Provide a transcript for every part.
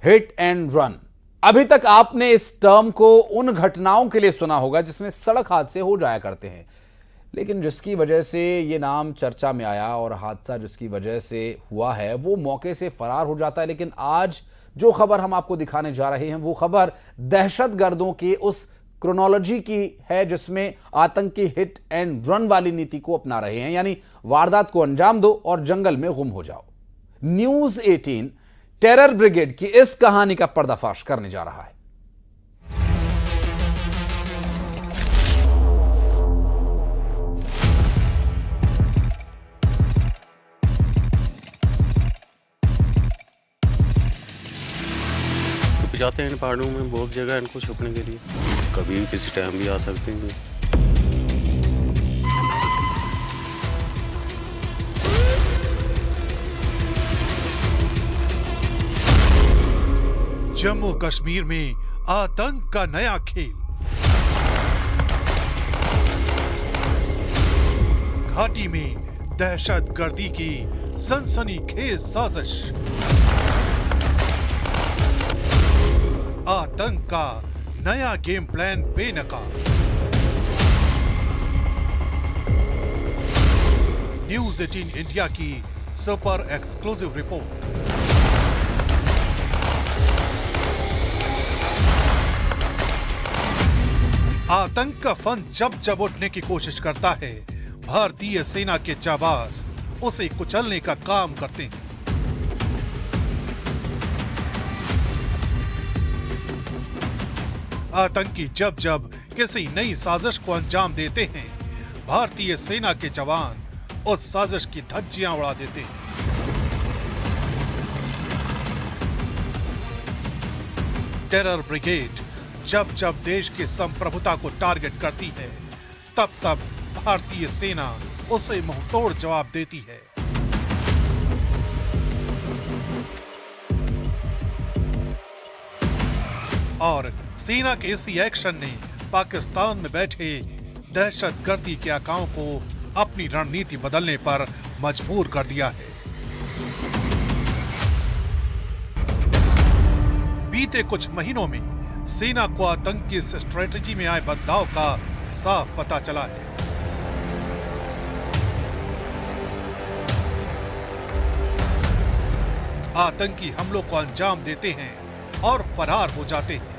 Hit and run. अभी तक आपने इस टर्म को उन घटनाओं के लिए सुना होगा जिसमें सड़क हादसे हो जाया करते हैं, लेकिन जिसकी वजह से ये नाम चर्चा में आया और हादसा जिसकी वजह से हुआ है वो मौके से फरार हो जाता है। लेकिन आज जो खबर हम आपको दिखाने जा रहे हैं वो खबर दहशतगर्दों के उस क्रोनोलॉजी की है जिसमें आतंकी हिट एंड रन वाली नीति को अपना रहे हैं, यानी वारदात को अंजाम दो और जंगल में गुम हो जाओ। न्यूज 18 टेरर ब्रिगेड की इस कहानी का पर्दाफाश करने जा रहा है। जाते हैं इन पहाड़ों में, बहुत जगह इनको छुपने के लिए, कभी भी किसी टाइम भी आ सकते हैं। जम्मू कश्मीर में आतंक का नया खेल। घाटी में दहशतगर्दी की सनसनीखेज साजिश। आतंक का नया गेम प्लान बेनकाब। न्यूज 18 इंडिया की सुपर एक्सक्लूसिव रिपोर्ट। आतंक का फन जब जब उठने की कोशिश करता है, भारतीय सेना के जाबाज उसे कुचलने का काम करते हैं। आतंकी जब जब किसी नई साजिश को अंजाम देते हैं, भारतीय सेना के जवान उस साजिश की धज्जियां उड़ा देते हैं। टेरर ब्रिगेड जब जब देश की संप्रभुता को टारगेट करती है, तब तब भारतीय सेना उसे मुंहतोड़ जवाब देती है। और सेना के इसी एक्शन ने पाकिस्तान में बैठे दहशतगर्दी के आकाओं को अपनी रणनीति बदलने पर मजबूर कर दिया है। बीते कुछ महीनों में सेना को आतंक की स्ट्रेटजी में आए बदलाव का साफ पता चला है। आतंकी हमलों को अंजाम देते हैं और फरार हो जाते हैं।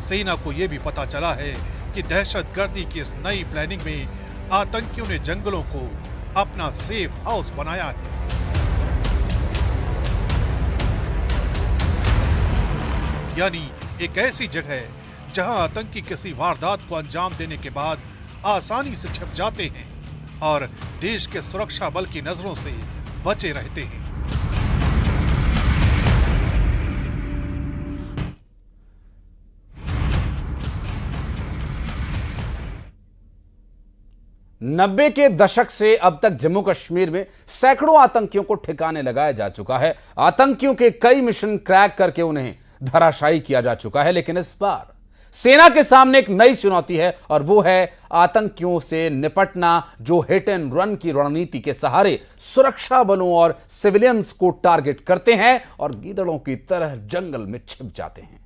सेना को यह भी पता चला है कि दहशतगर्दी की इस नई प्लानिंग में आतंकियों ने जंगलों को अपना सेफ हाउस बनाया है। यानी एक ऐसी जगह जहां आतंकी किसी वारदात को अंजाम देने के बाद आसानी से छिप जाते हैं और देश के सुरक्षा बल की नजरों से बचे रहते हैं। 90 के दशक से अब तक जम्मू कश्मीर में सैकड़ों आतंकियों को ठिकाने लगाया जा चुका है। आतंकियों के कई मिशन क्रैक करके उन्हें धराशायी किया जा चुका है, लेकिन इस बार सेना के सामने एक नई चुनौती है और वो है आतंकियों से निपटना जो हिट एंड रन की रणनीति के सहारे सुरक्षा बलों और सिविलियंस को टारगेट करते हैं और गीदड़ों की तरह जंगल में छिप जाते हैं।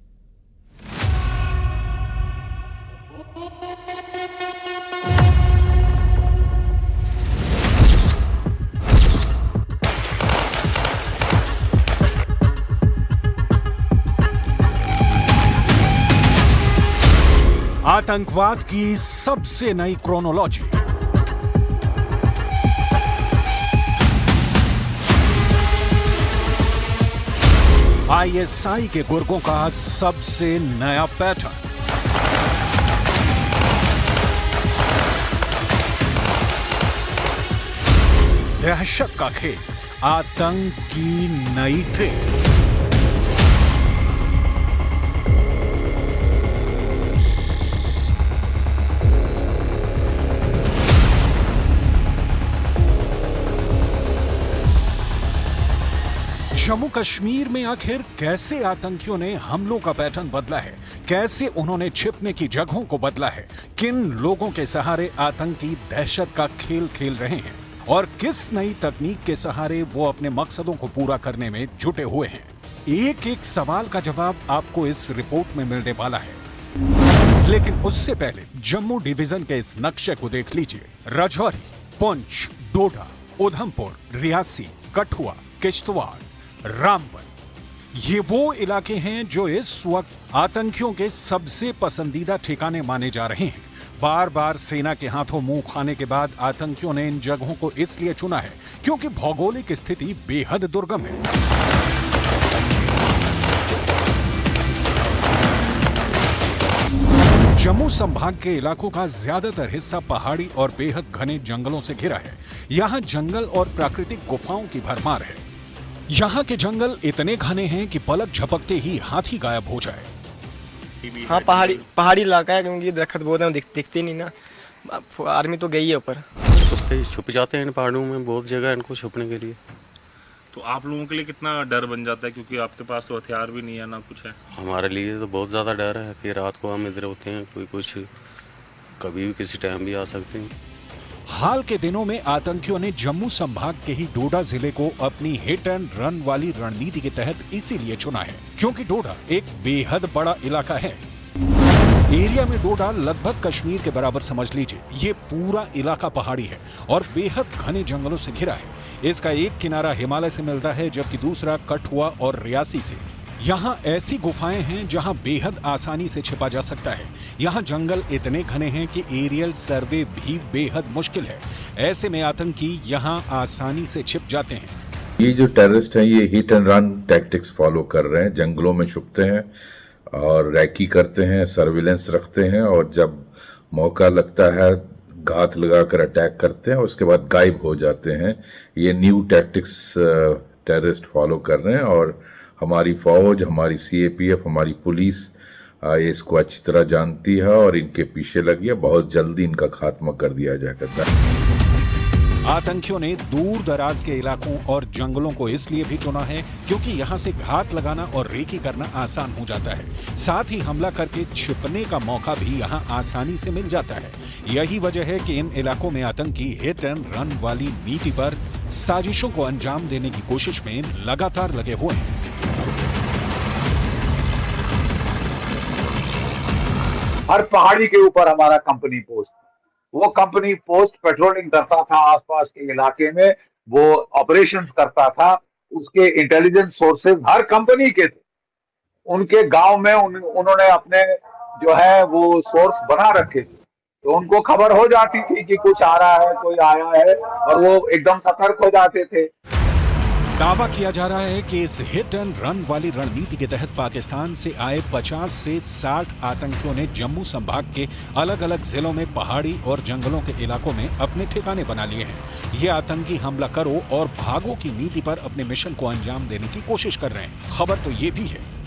आतंकवाद की सबसे नई क्रोनोलॉजी। आईएसआई के गुर्गों का सबसे नया पैटर्न। दहशत का खेल, आतंक की नई ट्रेन। जम्मू कश्मीर में आखिर कैसे आतंकियों ने हमलों का पैटर्न बदला है, कैसे उन्होंने छिपने की जगहों को बदला है, किन लोगों के सहारे आतंकी दहशत का खेल खेल रहे हैं और किस नई तकनीक के सहारे वो अपने मकसदों को पूरा करने में जुटे हुए हैं। एक एक सवाल का जवाब आपको इस रिपोर्ट में मिलने वाला है, लेकिन उससे पहले जम्मू डिवीजन के इस नक्शे को देख लीजिए। राजौरी, पुंछ, डोडा, उधमपुर, रियासी, कठुआ, किश्तवाड़, रामबन, ये वो इलाके हैं जो इस वक्त आतंकियों के सबसे पसंदीदा ठिकाने माने जा रहे हैं। बार बार सेना के हाथों मुंह खाने के बाद आतंकियों ने इन जगहों को इसलिए चुना है क्योंकि भौगोलिक स्थिति बेहद दुर्गम है। जम्मू संभाग के इलाकों का ज्यादातर हिस्सा पहाड़ी और बेहद घने जंगलों से घिरा है। यहाँ जंगल और प्राकृतिक गुफाओं की भरमार है। यहाँ के जंगल इतने घने हैं कि पलक झपकते ही हाथी गायब हो जाए। हाँ, पहाड़ी इलाका है क्योंकि दरख्त बहुत हैं, दिखते नहीं ना। आर्मी तो गई है ऊपर। छुप जाते हैं इन पहाड़ों में, बहुत जगह इनको छुपने के लिए। तो आप लोगों के लिए कितना डर बन जाता है, क्योंकि आपके पास तो हथियार भी नहीं है ना कुछ है। हमारे लिए तो बहुत ज़्यादा डर है। फिर रात को हम इधर होते हैं, कोई कुछ कभी भी किसी टाइम भी आ सकते हैं। हाल के दिनों में आतंकियों ने जम्मू संभाग के ही डोडा जिले को अपनी हिट एंड रन वाली रणनीति के तहत इसीलिए चुना है क्योंकि डोडा एक बेहद बड़ा इलाका है। एरिया में डोडा लगभग कश्मीर के बराबर समझ लीजिए। ये पूरा इलाका पहाड़ी है और बेहद घने जंगलों से घिरा है। इसका एक किनारा हिमालय से मिलता है जबकि दूसरा कठुआ और रियासी से। यहाँ ऐसी गुफाएं हैं जहाँ बेहद आसानी से छिपा जा सकता है। यहाँ जंगल इतने घने हैं कि एरियल सर्वे भी बेहद मुश्किल है। ऐसे में आतंकी यहाँ आसानी से छिप जाते हैं। ये जो टेररिस्ट हैं ये hit and run tactics follow कर रहे हैं। जंगलों में छुपते हैं और रैकी करते हैं, सर्विलेंस रखते हैं और जब मौका लगता है घात लगाकर अटैक करते हैं, उसके बाद गायब हो जाते हैं। ये न्यू टैक्टिक्स टेररिस्ट फॉलो कर रहे हैं और हमारी फौज, हमारी सीएपीएफ, हमारी पुलिस इसको अच्छी तरह जानती है और इनके पीछे लगी है। बहुत जल्दी इनका खात्मा कर दिया जाएगा। आतंकियों ने दूर दराज के इलाकों और जंगलों को इसलिए भी चुना है क्योंकि यहाँ से घात लगाना और रेकी करना आसान हो जाता है। साथ ही हमला करके छिपने का मौका भी यहाँ आसानी से मिल जाता है। यही वजह है कि इन इलाकों में आतंकी हिट एंड रन वाली नीति पर साजिशों को अंजाम देने की कोशिश में लगातार लगे हुए हैं। हर पहाड़ी के ऊपर हमारा कंपनी पोस्ट, वो कंपनी पोस्ट पेट्रोलिंग करता था आसपास के इलाके में, वो ऑपरेशंस करता था। उसके इंटेलिजेंस सोर्सेज हर कंपनी के थे। उनके गांव में उन्होंने अपने जो है वो सोर्स बना रखे थे, तो उनको खबर हो जाती थी कि कुछ आ रहा है, कोई आया है, और वो एकदम सतर्क हो जाते थे। दावा किया जा रहा है कि इस हिट एंड रन वाली रणनीति के तहत पाकिस्तान से आए 50 से 60 आतंकियों ने जम्मू संभाग के अलग अलग जिलों में पहाड़ी और जंगलों के इलाकों में अपने ठिकाने बना लिए हैं। ये आतंकी हमला करो और भागो की नीति पर अपने मिशन को अंजाम देने की कोशिश कर रहे हैं। खबर तो ये भी है,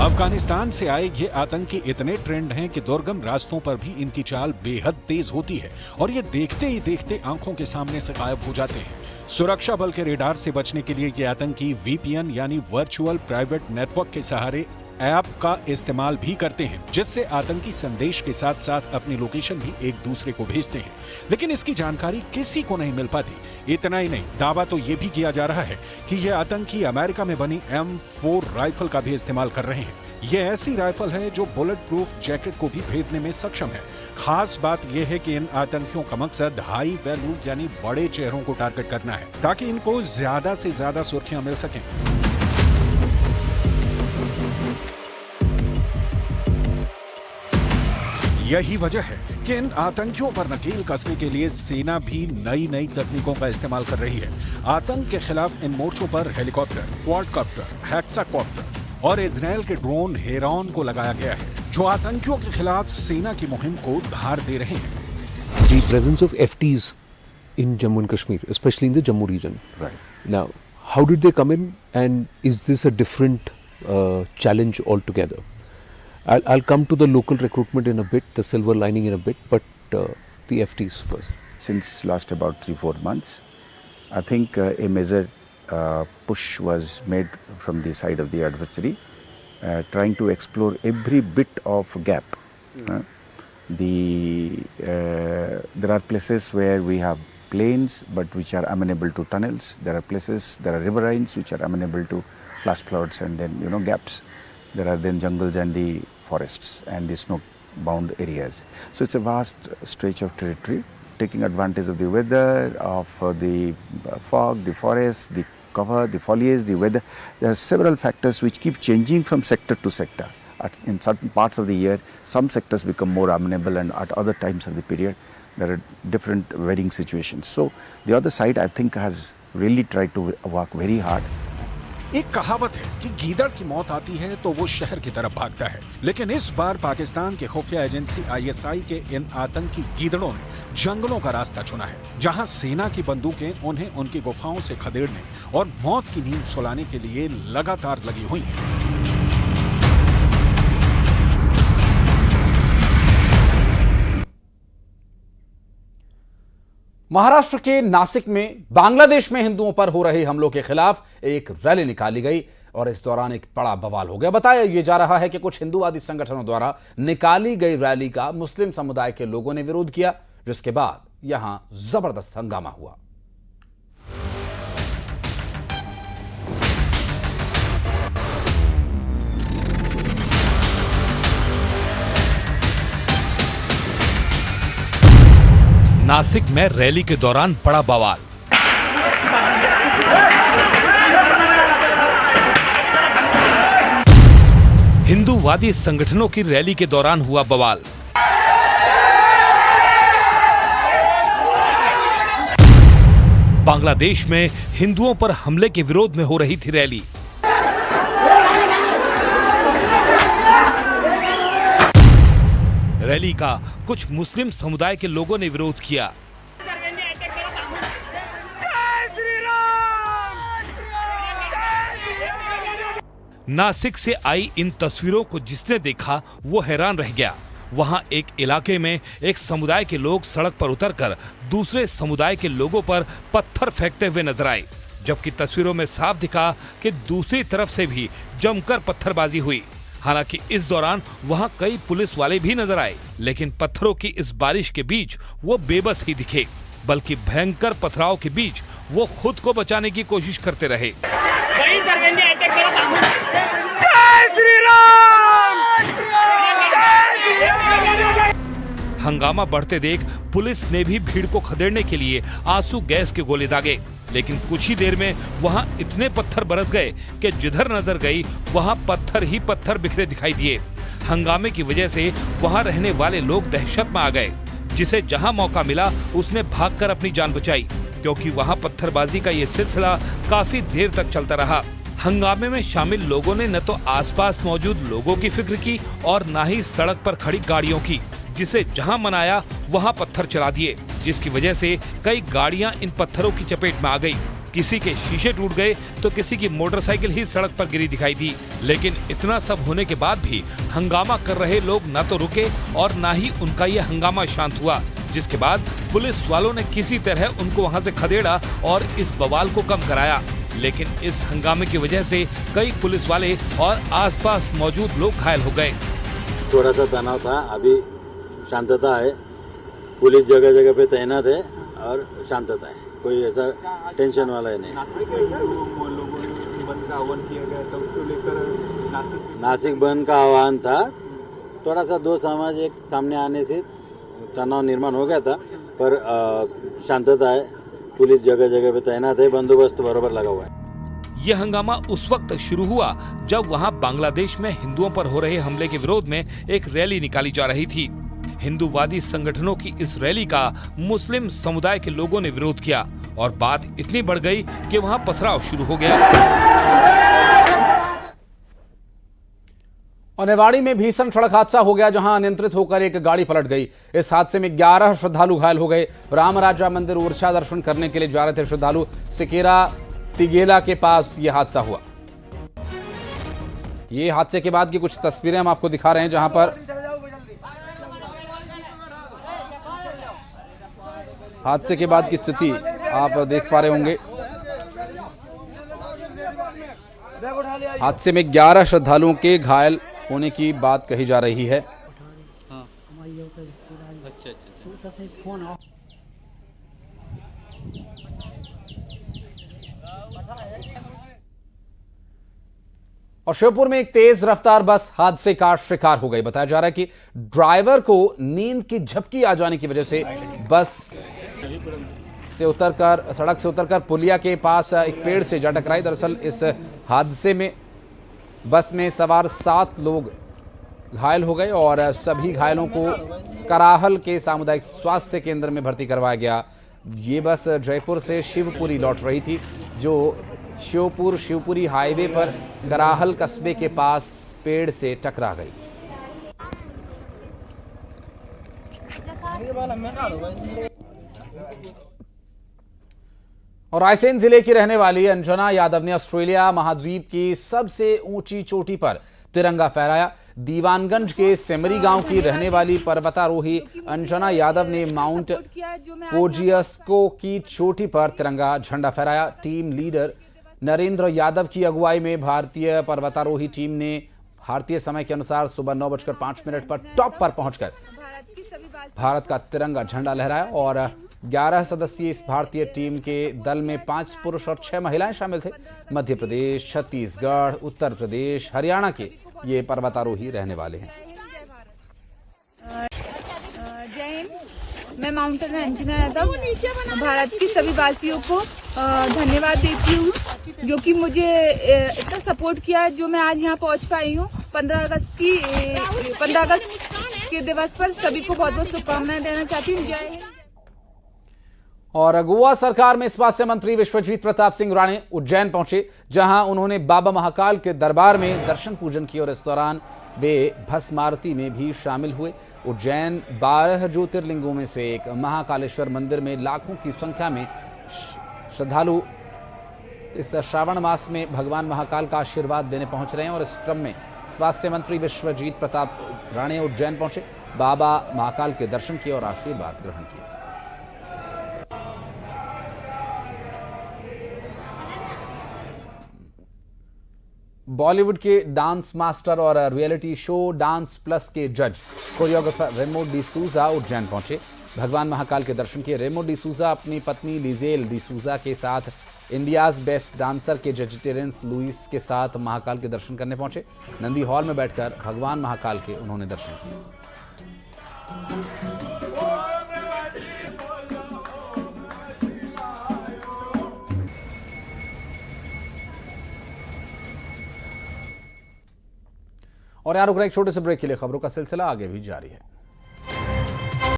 अफगानिस्तान से आए ये आतंकी इतने ट्रेंड हैं कि दुर्गम रास्तों पर भी इनकी चाल बेहद तेज होती है और ये देखते ही देखते आंखों के सामने से गायब हो जाते हैं। सुरक्षा बल के रेडार से बचने के लिए ये आतंकी वीपीएन यानी वर्चुअल प्राइवेट नेटवर्क के सहारे ऐप का इस्तेमाल भी करते हैं, जिससे आतंकी संदेश के साथ साथ अपनी लोकेशन भी एक दूसरे को भेजते हैं, लेकिन इसकी जानकारी किसी को नहीं मिल पाती। इतना ही नहीं, दावा तो ये भी किया जा रहा है कि ये आतंकी अमेरिका में बनी M4 राइफल का भी इस्तेमाल कर रहे हैं। ये ऐसी राइफल है जो बुलेट प्रूफ जैकेट को भी भेदने में सक्षम है। खास बात यह है कि इन आतंकियों का मकसद हाई वैल्यू यानी बड़े चेहरों को टारगेट करना है ताकि इनको ज्यादा से ज्यादा सुर्खियां मिल सकें। यही वजह है कि इन आतंकियों पर नकेल कसने के लिए सेना भी नई नई तकनीकों का इस्तेमाल कर रही है। आतंक के खिलाफ इन मोर्चों पर हेलीकॉप्टर, क्वाडकॉप्टर, हेक्साकॉप्टर और इजराइल के ड्रोन हेरॉन को लगाया गया है, जो आतंकियों के खिलाफ सेना की मुहिम को धार दे रहे हैं। The presence of FTs in Jammu and Kashmir, especially in the Jammu region. Right. Now, how did they come in, and is this a different challenge altogether? I'll come to the local recruitment in a bit, the silver lining in a bit, but the FTs first. Since last about 3-4 months, I think a major push was made from the side of the adversary, trying to explore every bit of gap. There are places where we have plains but which are amenable to tunnels. There are places, there are riverines which are amenable to flash floods and then gaps. There are then jungles and the forests and the snow-bound areas. So it's a vast stretch of territory, taking advantage of the weather, of the fog, the forest, the cover, the foliage, the weather. There are several factors which keep changing from sector to sector. In certain parts of the year, some sectors become more amenable, and at other times of the period, there are different varying situations. So the other side, I think, has really tried to work very hard. एक कहावत है कि गीदड़ की मौत आती है तो वो शहर की तरफ भागता है, लेकिन इस बार पाकिस्तान के खुफिया एजेंसी ISI के इन आतंकी गीदड़ों ने जंगलों का रास्ता चुना है, जहां सेना की बंदूकें उन्हें उनकी गुफाओं से खदेड़ने और मौत की नींद सुलाने के लिए लगातार लगी हुई हैं। महाराष्ट्र के नासिक में बांग्लादेश में हिंदुओं पर हो रहे हमलों के खिलाफ एक रैली निकाली गई और इस दौरान एक बड़ा बवाल हो गया। बताया यह जा रहा है कि कुछ हिंदूवादी संगठनों द्वारा निकाली गई रैली का मुस्लिम समुदाय के लोगों ने विरोध किया, जिसके बाद यहां जबरदस्त हंगामा हुआ। नासिक में रैली के दौरान बड़ा बवाल। हिंदूवादी संगठनों की रैली के दौरान हुआ बवाल। बांग्लादेश में हिंदुओं पर हमले के विरोध में हो रही थी रैली। रैली का कुछ मुस्लिम समुदाय के लोगों ने विरोध किया। नासिक से आई इन तस्वीरों को जिसने देखा वो हैरान रह गया। वहां एक इलाके में एक समुदाय के लोग सड़क पर उतरकर दूसरे समुदाय के लोगों पर पत्थर फेंकते हुए नजर आए, जबकि तस्वीरों में साफ दिखा कि दूसरी तरफ से भी जमकर पत्थरबाजी हुई। हालांकि इस दौरान वहां कई पुलिस वाले भी नजर आए, लेकिन पत्थरों की इस बारिश के बीच वो बेबस ही दिखे, बल्कि भयंकर पथराव के बीच वो खुद को बचाने की कोशिश करते रहे। हंगामा बढ़ते देख पुलिस ने भी भीड़ को खदेड़ने के लिए आंसू गैस के गोले दागे, लेकिन कुछ ही देर में वहां इतने पत्थर बरस गए कि जिधर नजर गई वहां पत्थर ही पत्थर बिखरे दिखाई दिए। हंगामे की वजह से वहां रहने वाले लोग दहशत में आ गए। जिसे जहां मौका मिला उसने भागकर अपनी जान बचाई, क्योंकि वहां पत्थरबाजी का ये सिलसिला काफी देर तक चलता रहा। हंगामे में शामिल लोगों ने न तो आसपास मौजूद लोगों की फिक्र की और न ही सड़क पर खड़ी गाड़ियों की, जिसे जहां मनाया वहां पत्थर चला दिए, जिसकी वजह से कई गाड़ियां इन पत्थरों की चपेट में आ गई। किसी के शीशे टूट गए तो किसी की मोटरसाइकिल ही सड़क पर गिरी दिखाई दी। लेकिन इतना सब होने के बाद भी हंगामा कर रहे लोग न तो रुके और न ही उनका ये हंगामा शांत हुआ, जिसके बाद पुलिस वालों ने किसी तरह उनको वहां से खदेड़ा और इस बवाल को कम कराया। लेकिन इस हंगामे की वजह से कई पुलिस वाले और आसपास मौजूद लोग घायल हो गए। थोड़ा सा तनाव था, अभी शांतता है। पुलिस जगह जगह पे तैनात है और शांतता है, कोई ऐसा टेंशन वाला है नहीं। नासिक बंद का आह्वान था, थोड़ा सा दो समाज एक सामने आने से तनाव निर्माण हो गया था, पर शांतता है। पुलिस जगह जगह पे तैनात है, बंदोबस्त बराबर लगा हुआ है। यह हंगामा उस वक्त शुरू हुआ जब वहां बांग्लादेश में हिंदुओं पर हो रहे हमले के विरोध में एक रैली निकाली जा रही थी। हिंदूवादी संगठनों की इस रैली का मुस्लिम समुदाय के लोगों ने विरोध किया और बात इतनी बढ़ गई कि वहां पथराव शुरू हो गया। और नेवाड़ी में भीषण सड़क हादसा हो गया, जहां अनियंत्रित होकर एक गाड़ी पलट गई। इस हादसे में 11 श्रद्धालु घायल हो गए। रामराजा मंदिर उर्छा दर्शन करने के लिए जा रहे थे श्रद्धालु। सिकेरा तिगेला के पास यह हादसा हुआ। ये हादसे के बाद की कुछ तस्वीरें हम आपको दिखा रहे हैं, जहां पर हादसे के बाद की स्थिति आप देख पा रहे होंगे। हादसे में 11 श्रद्धालुओं के घायल होने की बात कही जा रही है। और श्योपुर में एक तेज रफ्तार बस हादसे का शिकार हो गई। बताया जा रहा है कि ड्राइवर को नींद की झपकी आ जाने की वजह से बस सड़क से उतरकर पुलिया के पास एक पेड़ से जा टकराई। दरअसल इस हादसे में बस में सवार 7 लोग घायल हो गए और सभी घायलों को कराहल के सामुदायिक स्वास्थ्य केंद्र में भर्ती करवाया गया। ये बस जयपुर से शिवपुरी लौट रही थी, जो शिवपुरी हाईवे पर कराहल कस्बे के पास पेड़ से टकरा गई। और रायसेन जिले की रहने वाली अंजना यादव ने ऑस्ट्रेलिया महाद्वीप की सबसे ऊंची चोटी पर तिरंगा फहराया। दीवानगंज के सेमरी गांव की रहने वाली पर्वतारोही अंजना यादव ने माउंट कोजियस्को की चोटी पर तिरंगा झंडा फहराया। टीम लीडर नरेंद्र यादव की अगुवाई में भारतीय पर्वतारोही टीम ने भारतीय समय के अनुसार सुबह 9:05 पर टॉप पर पहुंचकर भारत का तिरंगा झंडा लहराया और 11 सदस्यीय इस भारतीय टीम के दल में 5 पुरुष और 6 महिलाएं शामिल थे। मध्य प्रदेश, छत्तीसगढ़, उत्तर प्रदेश, हरियाणा के ये पर्वतारोही रहने वाले हैं। जय हिंद, मैं माउंटेन अंजना यादव भारत की सभी वासियों को धन्यवाद देती हूँ जो कि मुझे इतना सपोर्ट किया जो मैं आज यहाँ पहुँच पाई हूँ। 15 अगस्त के दिवस पर सभी को बहुत बहुत शुभकामनाएं देना चाहती हूँ। जय हिंद। और गोवा सरकार में स्वास्थ्य मंत्री विश्वजीत प्रताप सिंह राणे उज्जैन पहुंचे, जहां उन्होंने बाबा महाकाल के दरबार में दर्शन पूजन किया और इस दौरान वे भस्म आरती में भी शामिल हुए। उज्जैन 12 ज्योतिर्लिंगों में से एक महाकालेश्वर मंदिर में लाखों की संख्या में श्रद्धालु इस श्रावण मास में भगवान महाकाल का आशीर्वाद देने पहुंच रहे हैं और इस क्रम में स्वास्थ्य मंत्री विश्वजीत प्रताप राणे उज्जैन पहुंचे, बाबा महाकाल के दर्शन किए और आशीर्वाद ग्रहण किया। बॉलीवुड के डांस मास्टर और रियलिटी शो डांस प्लस के जज कोरियोग्राफर रेमो डिसूजा उज्जैन पहुंचे, भगवान महाकाल के दर्शन किए। रेमो डिसूजा अपनी पत्नी लिजेल डिसूजा के साथ इंडियाज बेस्ट डांसर के जज टेरेंस लुइस के साथ महाकाल के दर्शन करने पहुंचे। नंदी हॉल में बैठकर भगवान महाकाल के उन्होंने दर्शन किए। और यार रुक रहे एक छोटे से ब्रेक के लिए, खबरों का सिलसिला आगे भी जारी है।